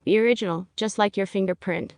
Be original, just like your fingerprint.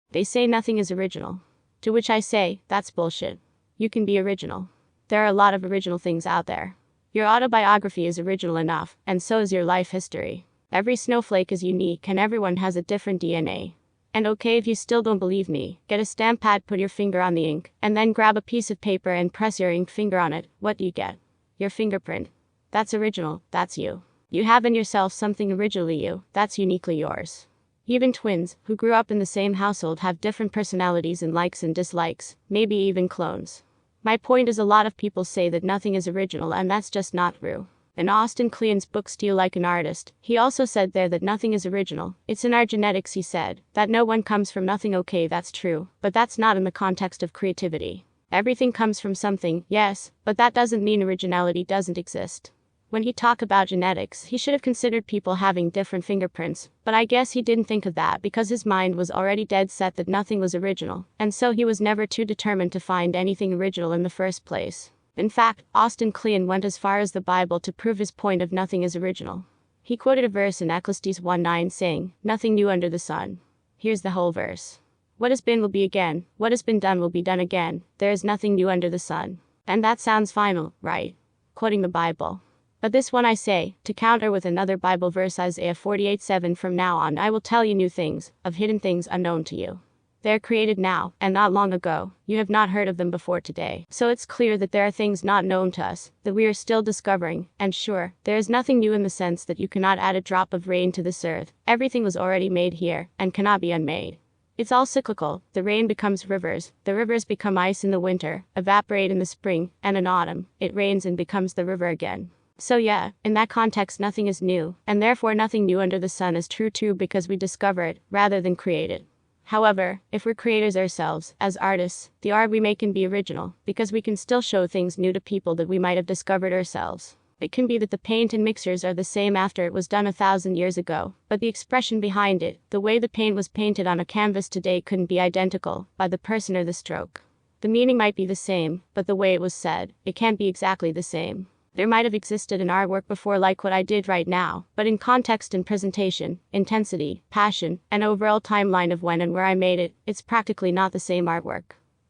They say nothing is original. To which I say, that's bullshit. You can be original. There are a lot of original things out there. Your autobiography is original enough, and so is your life history. Every snowflake is unique and everyone has a different DNA. And okay, if you still don't believe me, get a stamp pad, put your finger on the ink, and then grab a piece of paper and press your ink finger on it. What do you get? Your fingerprint. That's original, that's you. You have in yourself something originally you, that's uniquely yours. Even twins, who grew up in the same household, have different personalities and likes and dislikes, maybe even clones. My point is, a lot of people say that nothing is original, and that's just not true. In Austin Kleon's book Steal Like an Artist, he also said there that nothing is original. It's in our genetics, he said, that no one comes from nothing. Okay, that's true, but that's not in the context of creativity. Everything comes from something, yes, but that doesn't mean originality doesn't exist. When he talked about genetics, he should have considered people having different fingerprints, but I guess he didn't think of that because his mind was already dead set that nothing was original, and so he was never too determined to find anything original in the first place. In fact, Austin Kleon went as far as the Bible to prove his point of nothing is original. He quoted a verse in Ecclesiastes 1:9 saying, "Nothing new under the sun." Here's the whole verse. What has been will be again, what has been done will be done again, there is nothing new under the sun. And that sounds final, right? Quoting the Bible. But this one I say, to counter with another Bible verse, Isaiah 48:7, "From now on I will tell you new things, of hidden things unknown to you. They are created now, and not long ago, you have not heard of them before today." So it's clear that there are things not known to us, that we are still discovering, and sure, there is nothing new in the sense that you cannot add a drop of rain to this earth. Everything was already made here, and cannot be unmade. It's all cyclical. The rain becomes rivers, the rivers become ice in the winter, evaporate in the spring, and in autumn, it rains and becomes the river again. So yeah, in that context nothing is new, and therefore nothing new under the sun is true too, because we discover it, rather than create it. However, if we're creators ourselves, as artists, the art we make can be original, because we can still show things new to people that we might have discovered ourselves. It can be that the paint and mixers are the same after it was done 1,000 years ago, but the expression behind it, the way the paint was painted on a canvas today, couldn't be identical, by the person or the stroke. The meaning might be the same, but the way it was said, it can't be exactly the same. There might have existed an artwork before like what I did right now, but in context and presentation, intensity, passion, and overall timeline of when and where I made it, it's practically not the same artwork.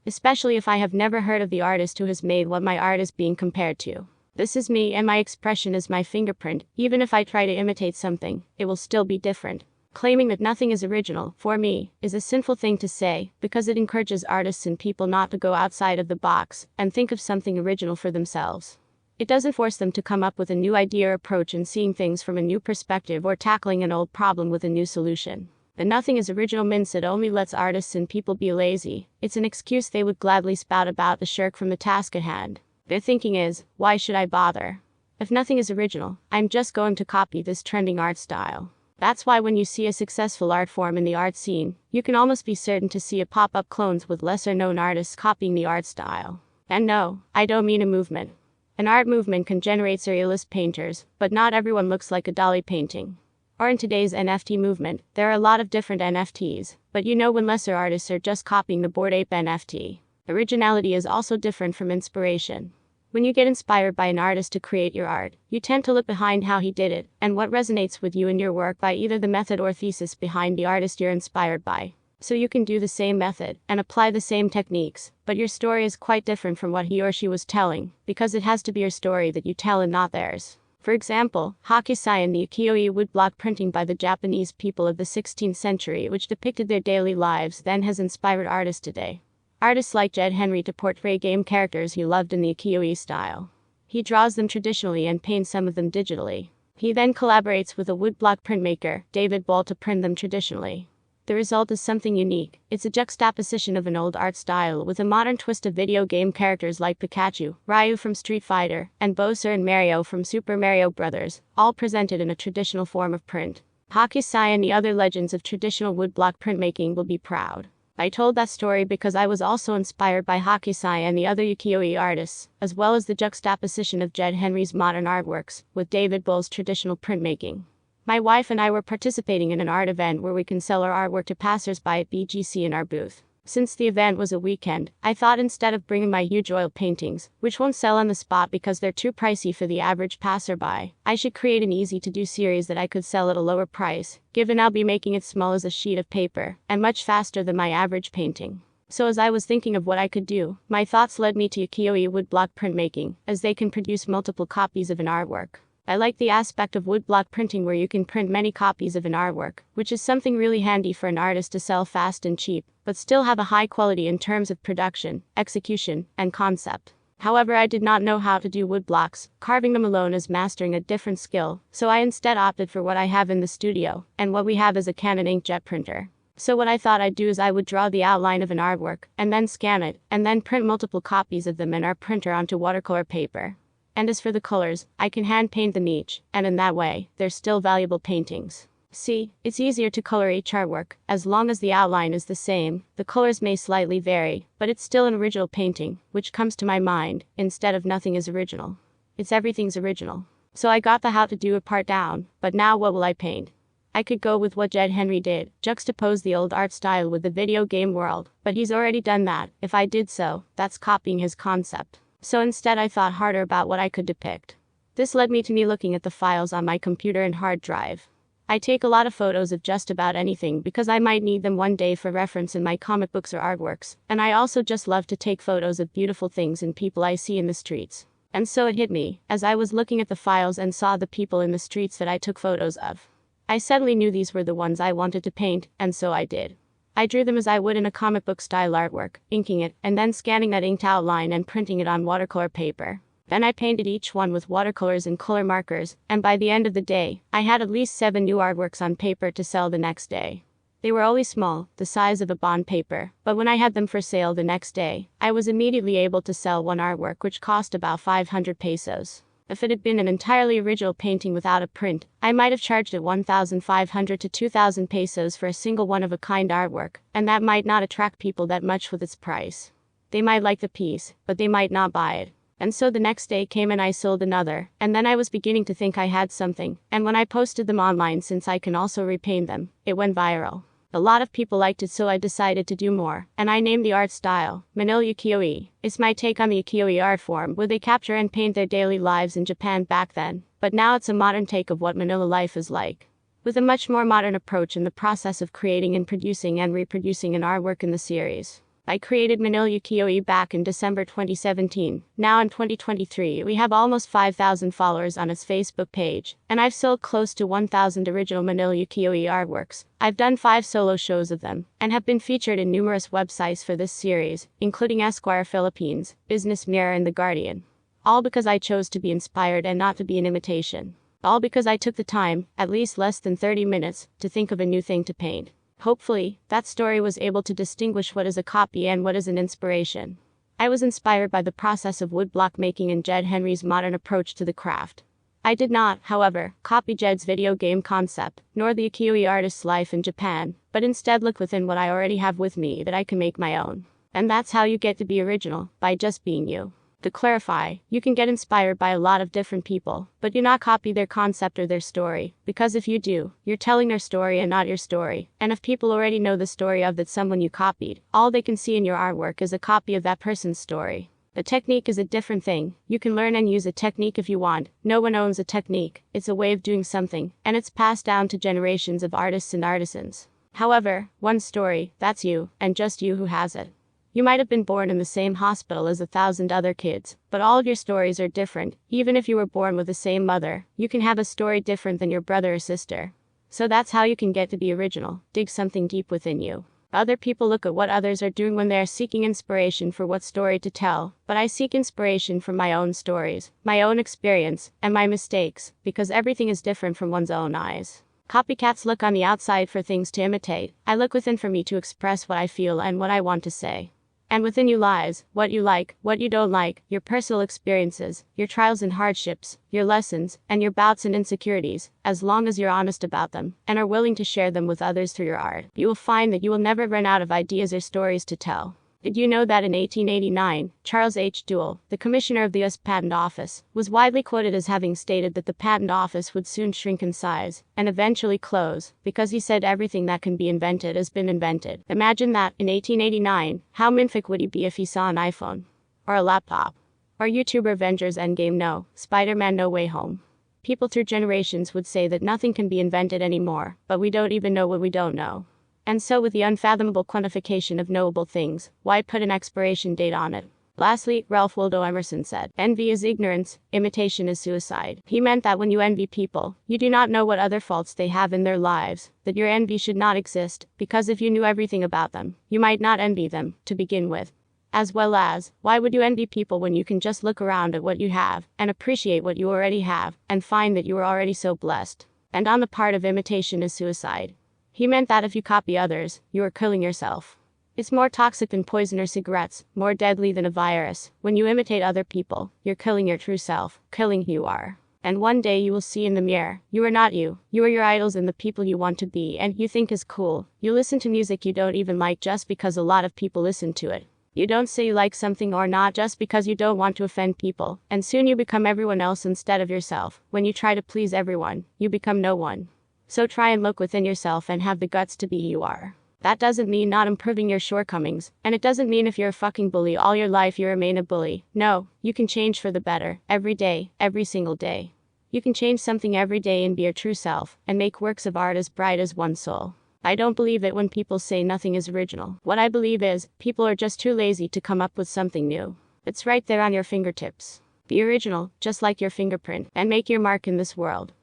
Especially if I have never heard of the artist who has made what my art is being compared to. This is me, and my expression is my fingerprint. Even if I try to imitate something, it will still be different. Claiming that nothing is original, for me, is a sinful thing to say, because it encourages artists and people not to go outside of the box and think of something original for themselves. It doesn't force them to come up with a new idea or approach and seeing things from a new perspective or tackling an old problem with a new solution. The nothing is original means it only lets artists and people be lazy. It's an excuse they would gladly spout about the shirk from the task at hand. Their thinking is, why should I bother? If nothing is original, I'm just going to copy this trending art style. That's why when you see a successful art form in the art scene, you can almost be certain to see a pop-up clones with lesser-known artists copying the art style. And no, I don't mean a movement. An art movement can generate surrealist painters, but not everyone looks like a Dali painting. Or in today's NFT movement, there are a lot of different NFTs, but you know when lesser artists are just copying the Bored Ape NFT. Originality is also different from inspiration. When you get inspired by an artist to create your art, you tend to look behind how he did it, and what resonates with you in your work by either the method or thesis behind the artist you're inspired by. So you can do the same method, and apply the same techniques, but your story is quite different from what he or she was telling, because it has to be your story that you tell and not theirs. For example, Hakusai and the Ukiyo-E woodblock printing by the Japanese people of the 16th century, which depicted their daily lives then, has inspired artists today. Artists like Jed Henry to portray game characters he loved in the Ukiyo-E style. He draws them traditionally and paints some of them digitally. He then collaborates with a woodblock printmaker, David Ball, to print them traditionally. The result is something unique. It's a juxtaposition of an old art style with a modern twist of video game characters like Pikachu, Ryu from Street Fighter, and Bowser and Mario from Super Mario Bros., all presented in a traditional form of print. Hakusai and the other legends of traditional woodblock printmaking will be proud. I told that story because I was also inspired by Hakusai and the other Ukiyo-E artists, as well as the juxtaposition of Jed Henry's modern artworks with David Ball's traditional printmaking. My wife and I were participating in an art event where we can sell our artwork to passers-by at BGC in our booth. Since the event was a weekend, I thought instead of bringing my huge oil paintings, which won't sell on the spot because they're too pricey for the average passerby, I should create an easy-to-do series that I could sell at a lower price, given I'll be making it small as a sheet of paper, and much faster than my average painting. So as I was thinking of what I could do, my thoughts led me to Ukiyo-E woodblock printmaking, as they can produce multiple copies of an artwork. I like the aspect of woodblock printing where you can print many copies of an artwork, which is something really handy for an artist to sell fast and cheap, but still have a high quality in terms of production, execution, and concept. However, I did not know how to do woodblocks, carving them alone is mastering a different skill, so I instead opted for what I have in the studio, and what we have is a Canon inkjet printer. So what I thought I'd do is I would draw the outline of an artwork, and then scan it, and then print multiple copies of them in our printer onto watercolor paper. And as for the colors, I can hand paint them each, and in that way, they're still valuable paintings. See, it's easier to color each artwork, as long as the outline is the same. The colors may slightly vary, but it's still an original painting, which comes to my mind, instead of nothing is original. It's everything's original. So I got the how to do it part down, but now what will I paint? I could go with what Jed Henry did, juxtapose the old art style with the video game world, but he's already done that. If I did so, that's copying his concept. So instead I thought harder about what I could depict. This led me to me looking at the files on my computer and hard drive. I take a lot of photos of just about anything because I might need them one day for reference in my comic books or artworks, and I also just love to take photos of beautiful things and people I see in the streets. And so it hit me, as I was looking at the files and saw the people in the streets that I took photos of. I suddenly knew these were the ones I wanted to paint, and so I did. I drew them as I would in a comic book style artwork, inking it, and then scanning that inked outline and printing it on watercolor paper. Then I painted each one with watercolors and color markers, and by the end of the day, I had at least 7 new artworks on paper to sell the next day. They were always small, the size of a bond paper, but when I had them for sale the next day, I was immediately able to sell one artwork which cost about 500 pesos. If it had been an entirely original painting without a print, I might have charged it 1,500 to 2,000 pesos for a single one-of-a-kind artwork, and that might not attract people that much with its price. They might like the piece, but they might not buy it. And so the next day came and I sold another, and then I was beginning to think I had something, and when I posted them online, since I can also repaint them, it went viral. A lot of people liked it, so I decided to do more, and I named the art style Manila Ukiyo-E. It's my take on the Ukiyo-E art form, where they capture and paint their daily lives in Japan back then, but now it's a modern take of what Manila life is like, with a much more modern approach in the process of creating and producing and reproducing an artwork in the series. I created Manila Ukiyo-E back in December 2017. Now in 2023, we have almost 5,000 followers on its Facebook page, and I've sold close to 1,000 original Manila Ukiyo-E artworks. I've done 5 solo shows of them, and have been featured in numerous websites for this series, including Esquire Philippines, Business Mirror, and The Guardian. All because I chose to be inspired and not to be an imitation. All because I took the time, at least less than 30 minutes, to think of a new thing to paint. Hopefully, that story was able to distinguish what is a copy and what is an inspiration. I was inspired by the process of woodblock making and Jed Henry's modern approach to the craft. I did not, however, copy Jed's video game concept, nor the Ukiyo-E artist's life in Japan, but instead look within what I already have with me that I can make my own. And that's how you get to be original, by just being you. To clarify, you can get inspired by a lot of different people, but do not copy their concept or their story, because if you do, you're telling their story and not your story, and if people already know the story of that someone you copied, all they can see in your artwork is a copy of that person's story. A technique is a different thing. You can learn and use a technique if you want. No one owns a technique. It's a way of doing something, and it's passed down to generations of artists and artisans. However, one story, that's you, and just you who has it. You might have been born in the same hospital as 1,000 other kids, but all of your stories are different. Even if you were born with the same mother, you can have a story different than your brother or sister. So that's how you can get to be original. Dig something deep within you. Other people look at what others are doing when they are seeking inspiration for what story to tell, but I seek inspiration from my own stories, my own experience, and my mistakes, because everything is different from one's own eyes. Copycats look on the outside for things to imitate. I look within for me to express what I feel and what I want to say. And within you lies what you like, what you don't like, your personal experiences, your trials and hardships, your lessons, and your bouts and insecurities. As long as you're honest about them, and are willing to share them with others through your art, you will find that you will never run out of ideas or stories to tell. Did you know that in 1889, Charles H. Dewey, the commissioner of the U.S. Patent Office, was widely quoted as having stated that the patent office would soon shrink in size and eventually close because he said everything that can be invented has been invented. Imagine that, in 1889, how minfic would he be if he saw an iPhone? Or a laptop? Or YouTuber Avengers Endgame no, Spider-Man No Way Home? People through generations would say that nothing can be invented anymore, but we don't even know what we don't know. And so with the unfathomable quantification of knowable things, why put an expiration date on it? Lastly, Ralph Waldo Emerson said, "Envy is ignorance, imitation is suicide." He meant that when you envy people, you do not know what other faults they have in their lives, that your envy should not exist, because if you knew everything about them, you might not envy them, to begin with. As well as, why would you envy people when you can just look around at what you have, and appreciate what you already have, and find that you are already so blessed? And on the part of imitation is suicide. He meant that if you copy others, you are killing yourself. It's more toxic than poison or cigarettes, more deadly than a virus. When you imitate other people, you're killing your true self, killing who you are. And one day you will see in the mirror, you are not you. You are your idols and the people you want to be and you think is cool. You listen to music you don't even like just because a lot of people listen to it. You don't say you like something or not just because you don't want to offend people, and soon you become everyone else instead of yourself. When you try to please everyone, you become no one. So try and look within yourself and have the guts to be who you are. That doesn't mean not improving your shortcomings, and it doesn't mean if you're a fucking bully all your life you remain a bully. No, you can change for the better, every day, every single day. You can change something every day and be your true self, and make works of art as bright as one soul. I don't believe it when people say nothing is original. What I believe is, people are just too lazy to come up with something new. It's right there on your fingertips. Be original, just like your fingerprint, and make your mark in this world.